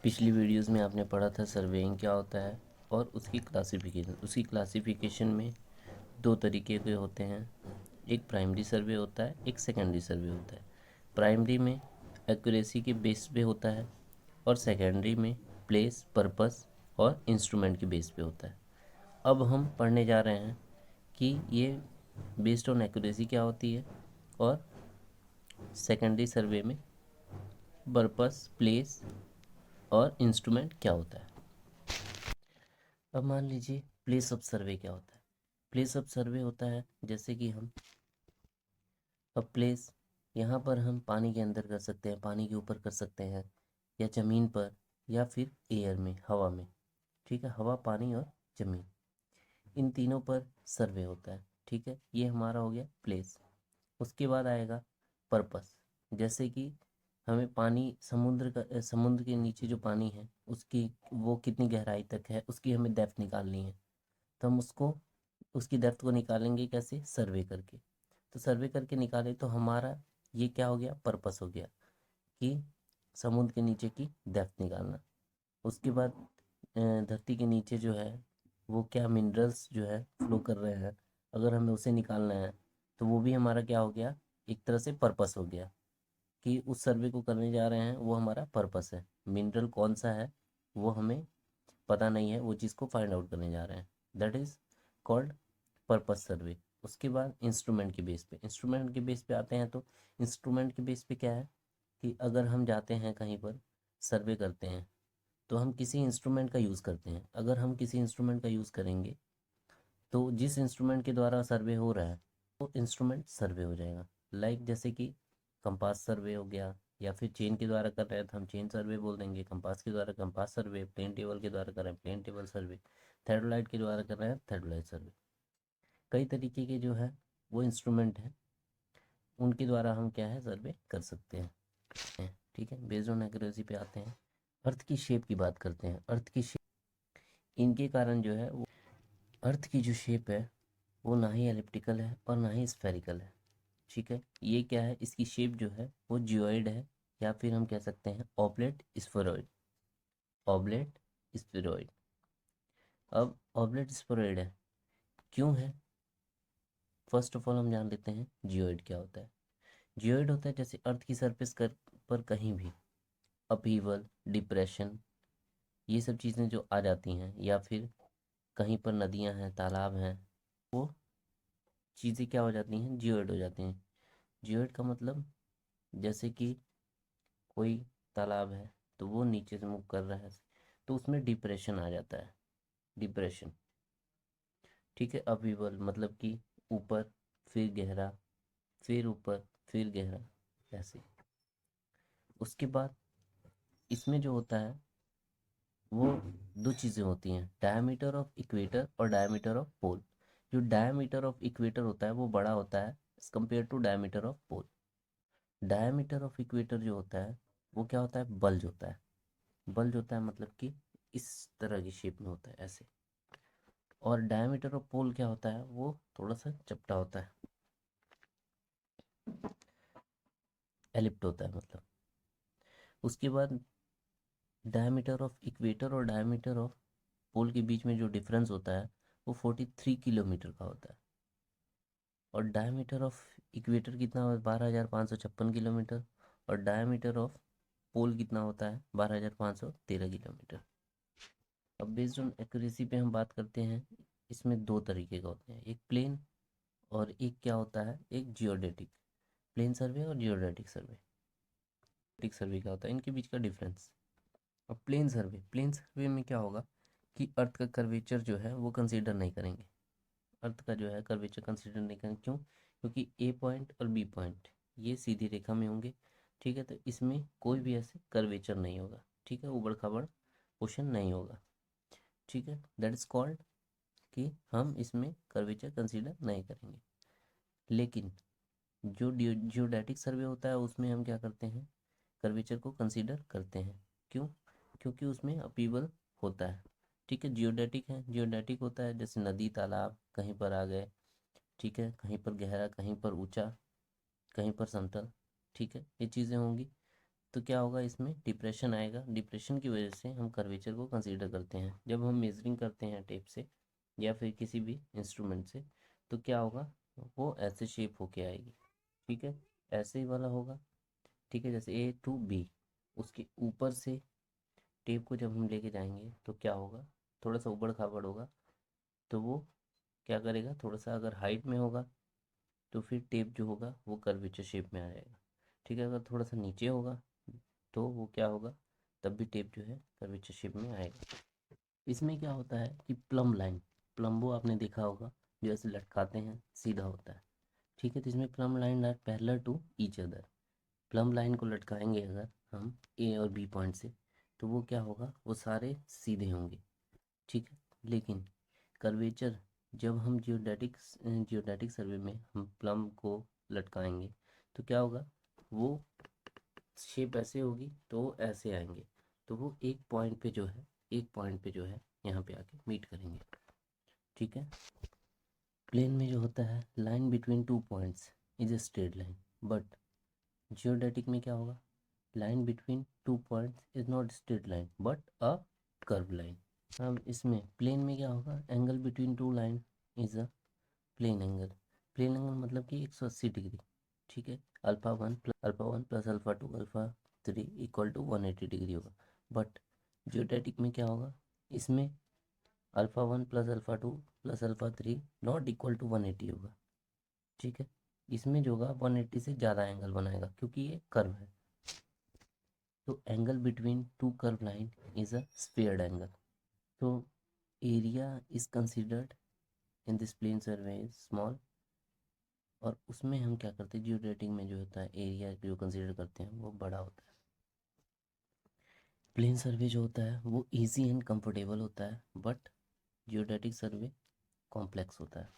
पिछली वीडियोस में आपने पढ़ा था सर्वेइंग क्या होता है और उसकी क्लासिफिकेशन। उसकी क्लासिफिकेशन में दो तरीके के होते हैं, एक प्राइमरी सर्वे होता है, एक सेकेंडरी सर्वे होता है। प्राइमरी में एक्यूरेसी के बेस पे होता है और सेकेंडरी में प्लेस, पर्पस और इंस्ट्रूमेंट के बेस पे होता है। अब हम पढ़ने जा रहे हैं कि ये बेस्ड ऑन एक्यूरेसी क्या होती है और सेकेंडरी सर्वे में पर्पस, प्लेस और इंस्ट्रूमेंट क्या होता है। अब मान लीजिए प्लेस ऑफ सर्वे क्या होता है। प्लेस ऑफ सर्वे होता है जैसे कि हम अब प्लेस यहाँ पर हम पानी के अंदर कर सकते हैं, पानी के ऊपर कर सकते हैं, या ज़मीन पर, या फिर एयर में, हवा में। ठीक है, हवा, पानी और ज़मीन, इन तीनों पर सर्वे होता है। ठीक है, ये हमारा हो गया प्लेस। उसके बाद आएगा पर्पस। जैसे कि हमें पानी, समुद्र के नीचे जो पानी है उसकी वो कितनी गहराई तक है, उसकी हमें डेप्थ निकालनी है। तो हम उसकी डेप्थ को निकालेंगे कैसे, सर्वे करके। तो सर्वे करके निकाले तो हमारा ये क्या हो गया, पर्पस हो गया कि समुद्र के नीचे की डेप्थ निकालना। उसके बाद धरती के नीचे जो है वो क्या मिनरल्स जो है फ्लो कर रहे हैं, अगर हमें उसे निकालना है तो वो भी हमारा क्या हो गया, एक तरह से पर्पस हो गया कि उस सर्वे को करने जा रहे हैं, वो हमारा पर्पस है। मिनरल कौन सा है वो हमें पता नहीं है, वो चीज़ को फाइंड आउट करने जा रहे हैं, दैट इज़ कॉल्ड पर्पस सर्वे। उसके बाद इंस्ट्रूमेंट के बेस पे, इंस्ट्रूमेंट के बेस पे आते हैं तो इंस्ट्रूमेंट के बेस पे क्या है कि अगर हम जाते हैं कहीं पर सर्वे करते हैं तो हम किसी इंस्ट्रूमेंट का यूज़ करते हैं। अगर हम किसी इंस्ट्रूमेंट का यूज़ करेंगे तो जिस इंस्ट्रूमेंट के द्वारा सर्वे हो रहा है वो इंस्ट्रूमेंट सर्वे हो जाएगा। लाइक जैसे कि कंपास सर्वे हो गया, या फिर चेन के द्वारा कर रहे हैं तो हम चेन सर्वे बोल देंगे, कंपास के द्वारा कंपास सर्वे, प्लेन टेबल के द्वारा कर रहे हैं प्लेन टेबल सर्वे, थर्डलाइट के द्वारा कर रहे हैं थर्डलाइट सर्वे। कई तरीके के जो है वो इंस्ट्रूमेंट हैं, उनके द्वारा हम क्या है सर्वे कर सकते हैं। ठीक है, बेस्ड ऑन एक्यूरेसी पे आते हैं। अर्थ की शेप की बात करते हैं। अर्थ की शेप, इनके कारण जो है वो, अर्थ की जो शेप है वो ना ही एलिप्टिकल है और ना ही स्फेरिकल है। ठीक है, ये क्या है, इसकी शेप जो है वो जियोइड है, या फिर हम कह सकते हैं ऑब्लेट स्फेरॉइड। Oblate spheroid. अब ऑब्लेट स्फेरॉइड है, क्यों है, फर्स्ट ऑफ ऑल हम जान लेते हैं जियोइड क्या होता है। जियोइड होता है जैसे अर्थ की सरफेस पर कहीं भी अपहीवल, डिप्रेशन, ये सब चीज़ें जो आ जाती हैं, या फिर कहीं पर नदियां हैं, तालाब हैं, वो चीज़ें क्या हो जाती हैं, जियोइड हो जाती हैं। जियोइड का मतलब जैसे कि कोई तालाब है तो वो नीचे से मूव कर रहा है तो उसमें डिप्रेशन आ जाता है, डिप्रेशन। ठीक है, अपहीवल मतलब कि ऊपर फिर गहरा, फिर ऊपर फिर गहरा, ऐसे। उसके बाद इसमें जो होता है वो दो चीज़ें होती हैं, डायमीटर ऑफ इक्वेटर और डायमीटर ऑफ पोल। जो डायमीटर ऑफ इक्वेटर होता है वो बड़ा होता है as compare to diameter of pole. Diameter of equator जो होता है वो क्या होता है, बल्ज होता है। बल्ज होता है मतलब कि इस तरह की शेप में होता है, ऐसे। और डायमीटर ऑफ पोल क्या होता है, वो थोड़ा सा चपटा होता है, एलिप्ट होता है मतलब। उसके बाद डायमीटर ऑफ इक्वेटर और डायमीटर ऑफ पोल के बीच में जो डिफरेंस होता है वो 43 किलोमीटर का होता है। और डायमीटर ऑफ इक्वेटर कितना होता है, 12,556 किलोमीटर। और डायमीटर ऑफ पोल कितना होता है, 12,513 किलोमीटर। अब बेस्ड ऑन एक्यूरेसी पे हम बात करते हैं। इसमें दो तरीके का होते हैं, एक प्लेन और एक क्या होता है, एक जियोडेटिक। प्लेन सर्वे और जियोडेटिक सर्वे। जियोडेटिक सर्वे क्या होता है, इनके बीच का डिफरेंस। अब प्लेन सर्वे, प्लेन सर्वे में क्या होगा कि अर्थ का कर्वेचर जो है वो कंसीडर नहीं करेंगे। अर्थ का जो है कर्वेचर कंसीडर नहीं करेंगे, क्यों, क्योंकि ए पॉइंट और बी पॉइंट ये सीधी रेखा में होंगे। ठीक है, तो इसमें कोई भी ऐसे कर्वेचर नहीं होगा। ठीक है, उबड़ खाबड़ पोर्शन नहीं होगा। ठीक है, दैट इज कॉल्ड कि हम इसमें कर्वेचर कंसीडर नहीं करेंगे। लेकिन जो जियोडेटिक सर्वे होता है उसमें हम क्या करते हैं, कर्वेचर को कंसीडर करते हैं। क्यों, क्योंकि उसमें अपीवल होता है। ठीक है, जियोडेटिक है, जियोडेटिक होता है जैसे नदी, तालाब कहीं पर आ गए। ठीक है, कहीं पर गहरा, कहीं पर ऊंचा, कहीं पर समतल। ठीक है, ये चीज़ें होंगी। तो क्या होगा, इसमें डिप्रेशन आएगा। डिप्रेशन की वजह से हम कर्वेचर को कंसीडर करते हैं। जब हम मेजरिंग करते हैं टेप से या फिर किसी भी इंस्ट्रूमेंट से, तो क्या होगा, वो ऐसे शेप होके आएगी। ठीक है, ऐसे ही वाला होगा। ठीक है, जैसे ए टू बी, उसके ऊपर से टेप को जब हम लेके जाएंगे तो क्या होगा, थोड़ा सा उबड़ खाबड़ होगा। तो वो क्या करेगा, थोड़ा सा अगर हाइट में होगा तो फिर टेप जो होगा वो कर्वेचर शेप में आ जाएगा। ठीक है, अगर थोड़ा सा नीचे होगा तो वो क्या होगा, तब भी टेप जो है कर्वेचर शेप में आएगा। इसमें क्या होता है कि प्लम लाइन, प्लम्बो आपने देखा होगा, जो ऐसे लटकाते हैं सीधा होता है। ठीक है, तो इसमें plumb line are parallel to each other. Plumb line को लटकाएंगे अगर हम ए और बी पॉइंट से, तो वो क्या होगा, वो सारे सीधे होंगे। ठीक है, लेकिन कर्वेचर, जब हम जियोडेटिक सर्वे में हम प्लम को लटकाएंगे तो क्या होगा, वो शेप ऐसे होगी तो वो ऐसे आएंगे। तो वो एक पॉइंट पे जो है, एक पॉइंट पे जो है यहाँ पे आके मीट करेंगे। ठीक है, प्लेन में जो होता है line between two points is a straight line, but geodetic में क्या होगा, line between two points is not straight line but a curve line. अब इसमें प्लेन में क्या होगा, angle between two line is a plane angle. Plane angle मतलब कि 180 डिग्री। ठीक है, alpha one plus alpha two alpha three equal to 180 degree होगा। बट जियोडेटिक में क्या होगा, इसमें alpha one plus alpha two plus alpha three not equal to 180 होगा। ठीक है, इसमें जो होगा 180 से ज़्यादा एंगल बनाएगा क्योंकि ये कर्व है। तो angle between two curve line is a spherical angle. तो area is considered in this plane survey is small. और उसमें हम क्या करते हैं, जियोडेटिक में जो होता है एरिया जो कंसिडर करते हैं वो बड़ा होता है। प्लेन सर्वे जो होता है वो इजी एंड कंफर्टेबल होता है, बट जियोडेटिक सर्वे कॉम्प्लेक्स होता है।